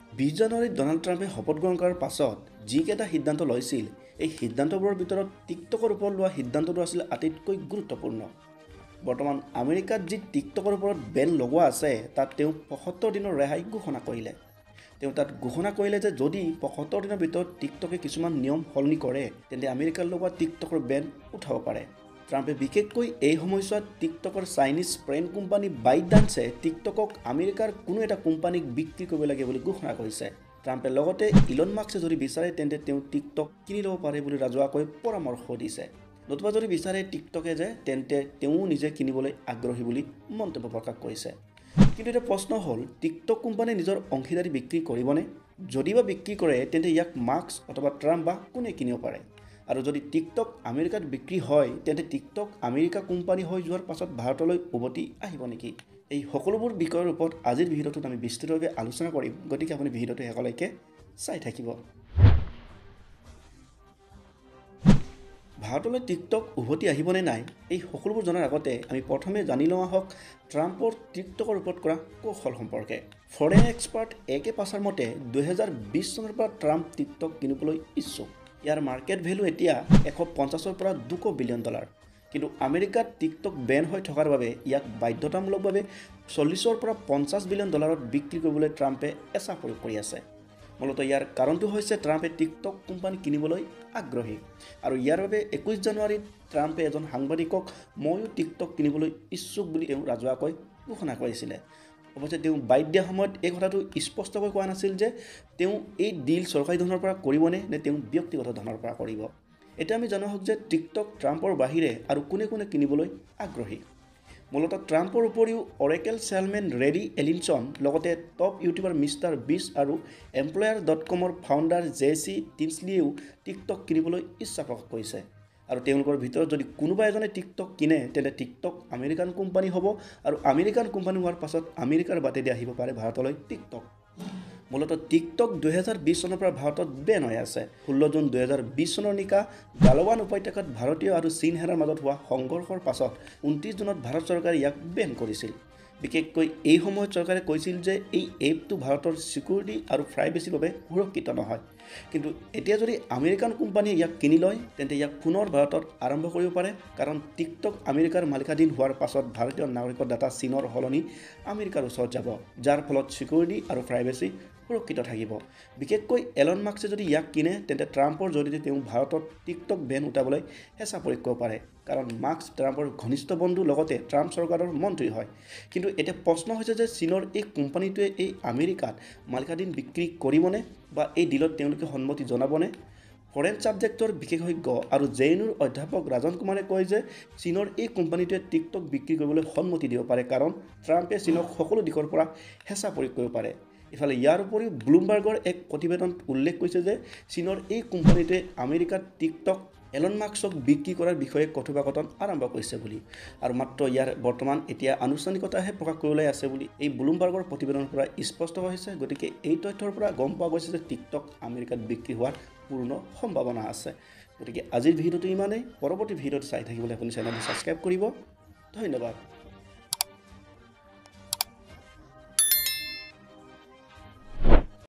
20 জানুৱাৰীত ডনাল্ড ট্ৰাম্পে শপত গ্ৰহণ কৰাৰ পাছত যিকেইটা সিদ্ধান্ত লৈছিল এই সিদ্ধান্তবোৰৰ ভিতৰত টিকটকৰ ওপৰত লোৱা সিদ্ধান্তটো আছিল আটাইতকৈ গুৰুত্বপূৰ্ণ। বৰ্তমান আমেৰিকাত যি টিকটকৰ ওপৰত বেন লগোৱা আছে তাত তেওঁ ৭৫ দিনৰ ৰেহাই ঘোষণা কৰিলে। তেওঁ তাত ঘোষণা কৰিলে যে যদি ৭৫ দিনৰ ভিতৰত টিকটকে কিছুমান নিয়ম সলনি কৰে তেন্তে আমেৰিকাৰ লগোৱা টিকটকৰ বেন উঠাব পাৰে। ট্ৰাম্পে বিশেষকৈ এই সময়ছোৱাত টিকটকৰ চাইনিজ পেৰেণ্ট কোম্পানী বাইটডান্সে টিকটকক আমেৰিকাৰ কোনো এটা কোম্পানীক বিক্ৰী কৰিব লাগে বুলি ঘোষণা কৰিছে। ট্ৰাম্পে লগতে ইলন মাস্কে যদি বিচাৰে তেন্তে তেওঁ টিকটক কিনি ল'ব পাৰে বুলি ৰাজহুৱাকৈ পৰামৰ্শ দিছে। নতুবা যদি বিচাৰে টিকটকে যে তেন্তে তেওঁ নিজে কিনিবলৈ আগ্ৰহী বুলি মন্তব্য প্ৰকাশ কৰিছে। কিন্তু এটা প্ৰশ্ন হ'ল টিকটক কোম্পানীয়ে নিজৰ অংশীদাৰী বিক্ৰী কৰিবনে? যদিবা বিক্ৰী কৰে তেন্তে ইয়াক মাস্ক অথবা ট্ৰাম্প বা কোনে কিনিব পাৰে? আৰু যদি টিকটক আমেৰিকাত বিক্ৰী হয় তেন্তে টিকটক আমেৰিকা কোম্পানী হৈ যোৱাৰ পাছত ভাৰতলৈ উভতি আহিব নেকি? এই সকলোবোৰ বিষয়ৰ ওপৰত আজিৰ ভিডিঅ'টোত আমি বিস্তৃতভাৱে আলোচনা কৰিম, গতিকে আপুনি ভিডিঅ'টো শেষলৈকে চাই থাকিব। ভাৰতলৈ টিকটক উভতি আহিবনে নাই এই সকলোবোৰ জনাৰ আগতে আমি প্ৰথমে জানি লোৱা হওক ট্ৰাম্পৰ টিকটকৰ ওপৰত কৰা কৌশল সম্পৰ্কে। ফৰেন এক্সপাৰ্ট একে পাছাৰ মতে 2020 চনৰ পৰা ট্ৰাম্প টিকটক কিনিবলৈ ইচ্ছুক। ইয়াৰ মাৰ্কেট ভেলু এতিয়া 150ৰ পৰা 200 বিলিয়ন ডলাৰ। কিন্তু আমেৰিকাত টিকটক বেন হৈ থকাৰ বাবে ইয়াক বাধ্যতামূলকভাৱে 40ৰ পৰা 50 বিলিয়ন ডলাৰত বিক্ৰী কৰিবলৈ ট্ৰাম্পে এছা প্ৰয়োগ কৰি আছে। মূলতঃ ইয়াৰ কাৰণটো হৈছে ট্ৰাম্পে টিকটক কোম্পানী কিনিবলৈ আগ্ৰহী। আৰু ইয়াৰ বাবে 21 জানুৱাৰীত ট্ৰাম্পে এজন সাংবাদিকক ময়ো টিকটক কিনিবলৈ ইচ্ছুক বুলি তেওঁ ৰাজহুৱাকৈ ঘোষণা কৰিছিলে। অৱশ্যে তেওঁ বাইট দিয়া সময়ত এই কথাটো স্পষ্টকৈ কোৱা নাছিল যে তেওঁ এই ডিল চৰকাৰী ধনৰ পৰা কৰিবনে নে তেওঁ ব্যক্তিগত ধনৰ পৰা কৰিব। এতিয়া আমি জনা হওক যে টিকটক ট্ৰাম্পৰ বাহিৰে আৰু কোনে কোনে কিনিবলৈ আগ্ৰহী। মূলতঃ ট্ৰাম্পৰ উপৰিও অৰেকেল চেয়াৰমেন ৰেডি এলিনছন, লগতে টপ ইউটিউবাৰ মিষ্টাৰ বিষ্ট আৰু employer.comৰ ফাউণ্ডাৰ জেছি টিনছলিয়েও টিকটক কিনিবলৈ ইচ্ছা প্ৰকাশ কৰিছে। আৰু তেওঁলোকৰ ভিতৰত যদি কোনোবা এজনে টিকটক কিনে তেন্তে টিকটক আমেৰিকান কোম্পানী হ'ব আৰু আমেৰিকান কোম্পানী হোৱাৰ পাছত আমেৰিকাৰ বাটেদি আহিব পাৰে ভাৰতলৈ টিকটক। মূলতঃ টিকটক 2020 চনৰ পৰা ভাৰতত বেন হৈ আছে। 16 জুন 2020 চনৰ নিশা গালৱান উপত্যকাত ভাৰতীয় আৰু চীন সেনাৰ মাজত হোৱা সংঘৰ্ষৰ পাছত 29 জুনত ভাৰত চৰকাৰে ইয়াক বেন কৰিছিল। বিশেষকৈ এই সময়ত চৰকাৰে কৈছিল যে এই এপটো ভাৰতৰ চিকিউৰিটি আৰু প্ৰাইভেচিৰ বাবে সুৰক্ষিত নহয়। কিন্তু এতিয়া যদি আমেৰিকান কোম্পানীয়ে ইয়াক কিনি লয় তেন্তে ইয়াক পুনৰ ভাৰতত আৰম্ভ কৰিব পাৰে, কাৰণ টিকটক আমেৰিকাৰ মালিকাধীন হোৱাৰ পাছত ভাৰতীয় নাগৰিকৰ ডাটা চীনৰ সলনি আমেৰিকাৰ ওচৰত যাব, যাৰ ফলত চিকিউৰিটি আৰু প্ৰাইভেচি সুৰক্ষিত থাকিব। বিশেষকৈ এলন মাস্কে যদি ইয়াক কিনে তেন্তে ট্ৰাম্পৰ জৰিয়তে তেওঁ ভাৰতত টিকটক বেন উঠাবলৈ হেঁচা প্ৰয়োগ কৰিব পাৰে, কাৰণ মাস্ক ট্ৰাম্পৰ ঘনিষ্ঠ বন্ধু, লগতে ট্ৰাম্প চৰকাৰৰ মন্ত্ৰী হয়। কিন্তু এতিয়া প্ৰশ্ন হৈছে যে চীনৰ এই কোম্পানীটোৱে এই আমেৰিকাত মালিকাধীন বিক্ৰী কৰিবনে বা এই ডিলত তেওঁলোকে সন্মতি জনাবনে? ফৰেন ছাবজেক্টৰ বিশেষজ্ঞ আৰু JNUৰ অধ্যাপক ৰাজন কুমাৰে কয় যে চীনৰ এই কোম্পানীটোৱে টিকটক বিক্ৰী কৰিবলৈ সন্মতি দিব পাৰে, কাৰণ ট্ৰাম্পে চীনক সকলো দিশৰ পৰা হেঁচা প্ৰয়োগ কৰিব পাৰে। ইফালে ইয়াৰ উপৰিও ব্লুমবাৰ্গৰ এক প্ৰতিবেদনত উল্লেখ কৰিছে যে চীনৰ এই কোম্পানীটোৱে আমেৰিকাত টিকটক এলন মাস্কক বিক্ৰী কৰাৰ বিষয়ে কথোপকথন আৰম্ভ কৰিছে বুলি। আৰু মাত্ৰ ইয়াৰ বৰ্তমান এতিয়া আনুষ্ঠানিকতাহে প্ৰকাশ কৰিবলৈ আছে বুলি এই ব্লুমবাৰ্গৰ প্ৰতিবেদনৰ পৰা স্পষ্ট হৈছে। গতিকে এই তথ্যৰ পৰা গম পোৱা গৈছে যে টিকটক আমেৰিকাত বিক্ৰী হোৱাৰ পূৰ্ণ সম্ভাৱনা আছে। গতিকে আজিৰ ভিডিঅ'টো ইমানেই। পৰৱৰ্তী ভিডিঅ'টো চাই থাকিবলৈ আপুনি চেনেলটো ছাবস্ক্ৰাইব কৰিব। ধন্যবাদ।